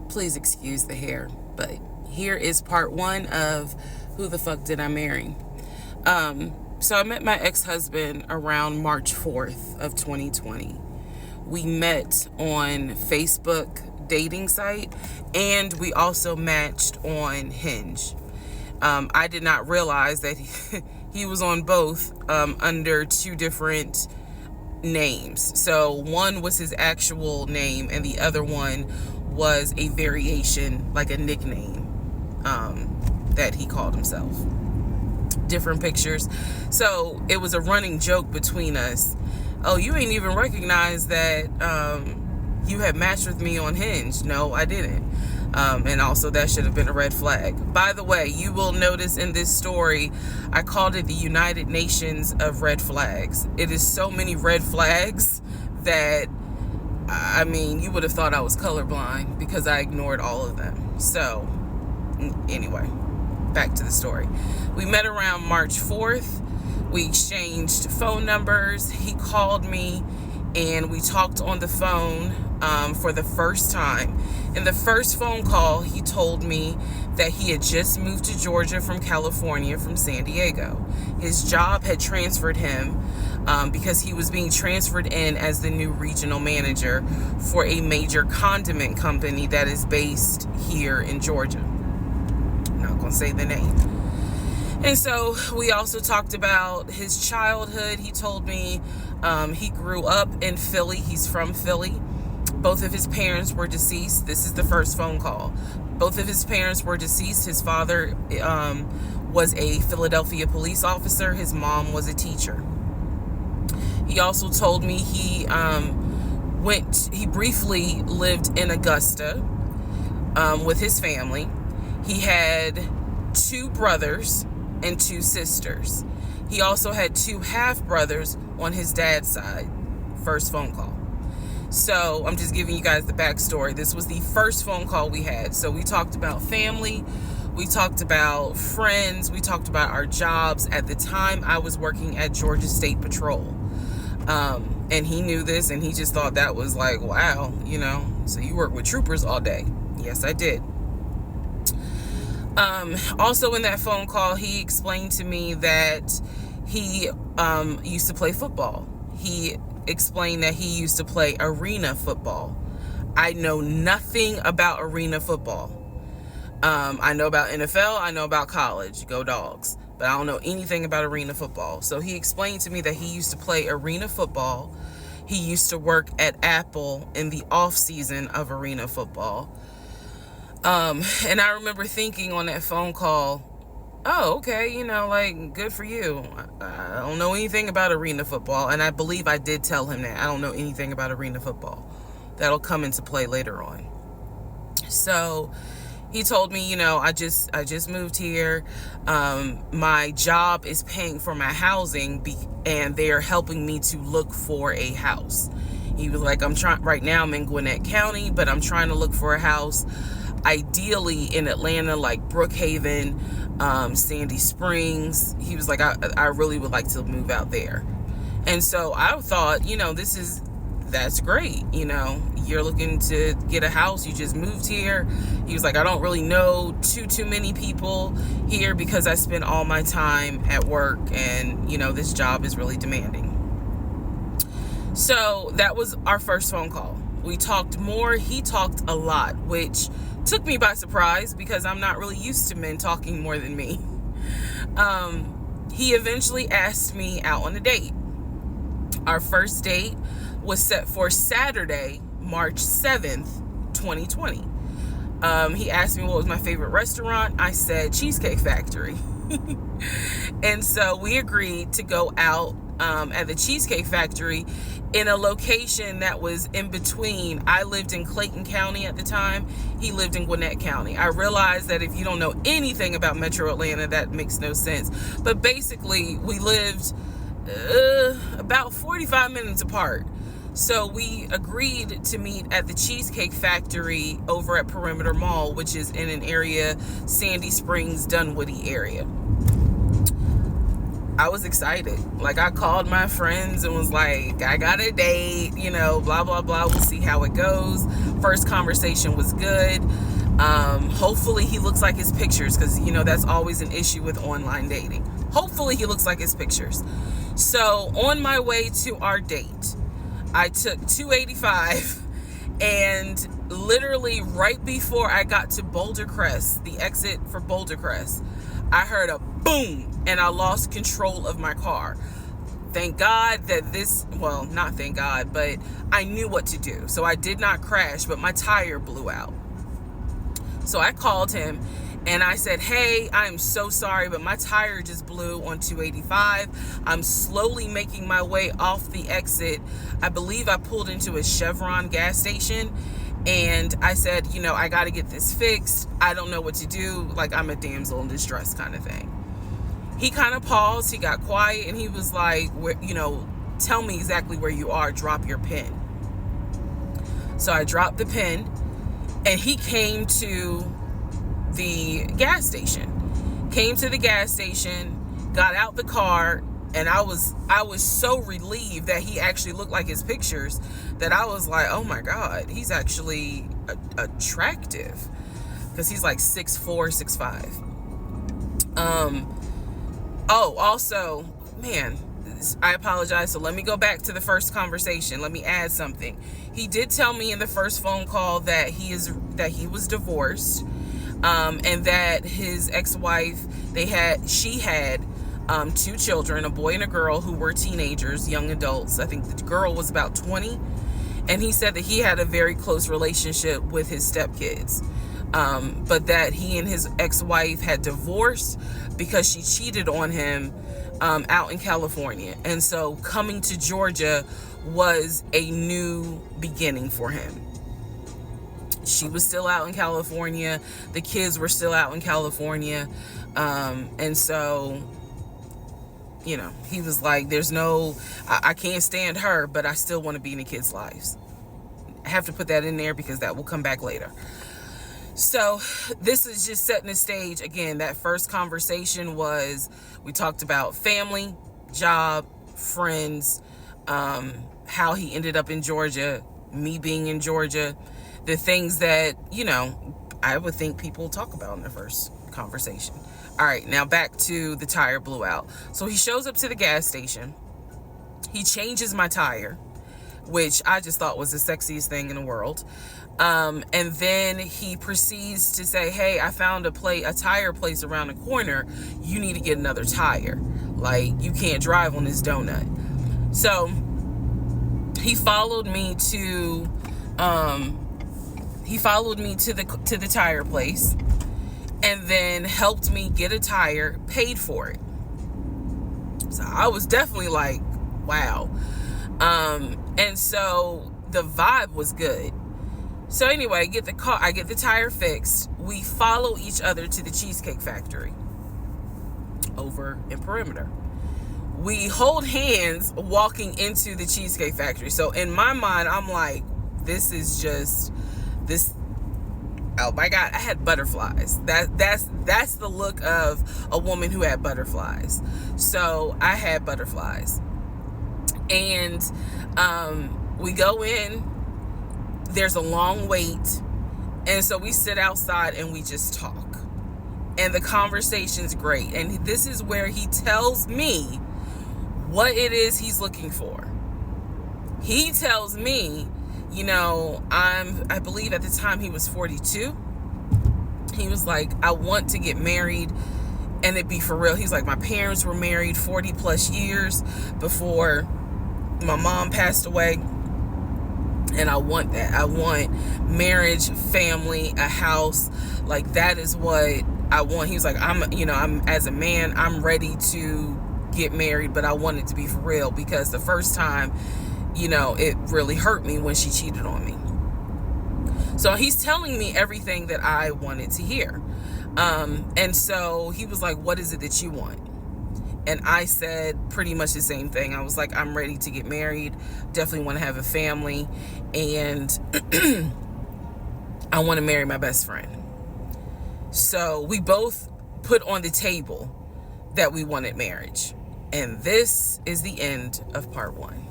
Please excuse the hair, but here is part one of Who the Fuck Did I Marry? So I met my ex-husband around March 4th of 2020. We met on Facebook dating site, and we also matched on Hinge. I did not realize that he was on both under two different names. So one was his actual name, and the other one was a variation, like a nickname that he called himself. Different pictures. So it was a running joke between us. Oh, you ain't even recognize that you had matched with me on Hinge. No, I didn't. And also that should have been a red flag. By the way, you will notice in this story, I called it the United Nations of red flags. It is so many red flags that, I mean, you would have thought I was colorblind because I ignored all of them. So, anyway, back to the story. We met around March 4th. We exchanged phone numbers. He called me and we talked on the phone for the first time. In the first phone call, he told me that he had just moved to Georgia from California, from San Diego. His job had transferred him because he was being transferred in as the new regional manager for a major condiment company that is based here in Georgia. I'm not going to say the name. And so we also talked about his childhood. He told me he grew up in Philly. He's from Philly. Both of his parents were deceased. This is the first phone call. Both of his parents were deceased. His father was a Philadelphia police officer. His mom was a teacher. He also told me he briefly lived in Augusta with his family. He had 2 brothers and 2 sisters. He also had 2 half-brothers on his dad's side. First phone call. So I'm just giving you guys the backstory. This was the first phone call we had. So we talked about family. We talked about friends. We talked about our jobs. At the time, I was working at Georgia State Patrol. And he knew this, and he just thought that was like, wow, so you work with troopers all day. Yes, I did. Also in that phone call, he explained to me that he used to play football. He explained that he used to play arena football. I know nothing about arena football. I know about NFL. I know about college. Go Dogs. But I don't know anything about arena football. So he explained to me that he used to play arena football. He used to work at Apple in the off season of arena football. And I remember thinking on that phone call, oh, okay, good for you. I don't know anything about arena football. And I believe I did tell him that. I don't know anything about arena football. That'll come into play later on. So he told me, I just moved here. My job is paying for my housing and they're helping me to look for a house. He was like, right now I'm in Gwinnett County, but I'm trying to look for a house ideally in Atlanta, like Brookhaven, Sandy Springs. He was like, I really would like to move out there. And so I thought, that's great. You're looking to get a house. You just moved here. He was like, I don't really know too many people here because I spend all my time at work and, this job is really demanding. So that was our first phone call. We talked more. He talked a lot, which took me by surprise because I'm not really used to men talking more than me. He eventually asked me out on a date. Our first date was set for Saturday, March 7th, 2020. He asked me what was my favorite restaurant. I said Cheesecake Factory. And so we agreed to go out at the Cheesecake Factory in a location that was in between. I lived in Clayton County at the time. He lived in Gwinnett County. I realized that if you don't know anything about Metro Atlanta, that makes no sense. But basically, we lived about 45 minutes apart. So we agreed to meet at the Cheesecake Factory over at Perimeter Mall, which is in an area, Sandy Springs, Dunwoody area. I was excited. Like, I called my friends and was like, I got a date, blah, blah, blah. We'll see how it goes. First conversation was good. Hopefully he looks like his pictures, because, that's always an issue with online dating. Hopefully he looks like his pictures. So on my way to our date, I took 285, and literally right before I got to Boulder Crest, the exit for Boulder Crest, I heard a boom, and I lost control of my car. Thank God that not thank God, but I knew what to do. So I did not crash, but my tire blew out. So I called him and I said, hey, I'm so sorry, but my tire just blew on 285. I'm slowly making my way off the exit. I believe I pulled into a Chevron gas station, and I said, I got to get this fixed. I don't know what to do. Like, I'm a damsel in distress kind of thing. He kind of paused. He got quiet, and he was like, tell me exactly where you are. Drop your pin. So I dropped the pin, and he came to the gas station. Got out the car, and I was so relieved that he actually looked like his pictures, that I was like, oh my God, he's actually attractive, because he's like 6'4", 6'5". Oh, also, man, I apologize. So let me go back to the first conversation. Let me add something. He did tell me in the first phone call that he was divorced, and that his ex-wife, she had 2 children, a boy and a girl, who were teenagers, young adults. I think the girl was about 20, and he said that he had a very close relationship with his stepkids, but that he and his ex-wife had divorced because she cheated on him out in California. And so coming to Georgia was a new beginning for him. She was still out in California. The kids were still out in California. And so, he was like, I can't stand her, but I still want to be in the kids' lives. I have to put that in there because that will come back later. So this is just setting the stage. Again, that first conversation we talked about family, job, friends, how he ended up in Georgia, me being in Georgia, the things that, I would think people talk about in the first conversation. All right, now back to the tire blew out. So he shows up to the gas station. He changes my tire, which I just thought was the sexiest thing in the world. And then he proceeds to say, hey, I found a tire place around the corner. You need to get another tire. Like, you can't drive on this donut. So he followed me to the tire place, and then helped me get a tire, paid for it. So I was definitely like, wow. And so the vibe was good. So anyway, I get the tire fixed. We follow each other to the Cheesecake Factory over in Perimeter. We hold hands walking into the Cheesecake Factory. So in my mind, I'm like, this. Oh my God, I had butterflies. That's the look of a woman who had butterflies. So I had butterflies. And we go in. There's a long wait, and so we sit outside and we just talk, and the conversation's great. And this is where he tells me what it is he's looking for. He tells me, I believe at the time he was 42. He was like, I want to get married and it be for real. He's like, my parents were married 40 plus years before my mom passed away. And I want that. I want marriage, family, a house. Like, that is what I want. He was like, I'm as a man, I'm ready to get married, but I want it to be for real, because the first time, it really hurt me when she cheated on me. So he's telling me everything that I wanted to hear. And so he was like, what is it that you want? And I said pretty much the same thing. I was like, I'm ready to get married. Definitely want to have a family. And I want to marry my best friend. So we both put on the table that we wanted marriage. And this is the end of part one.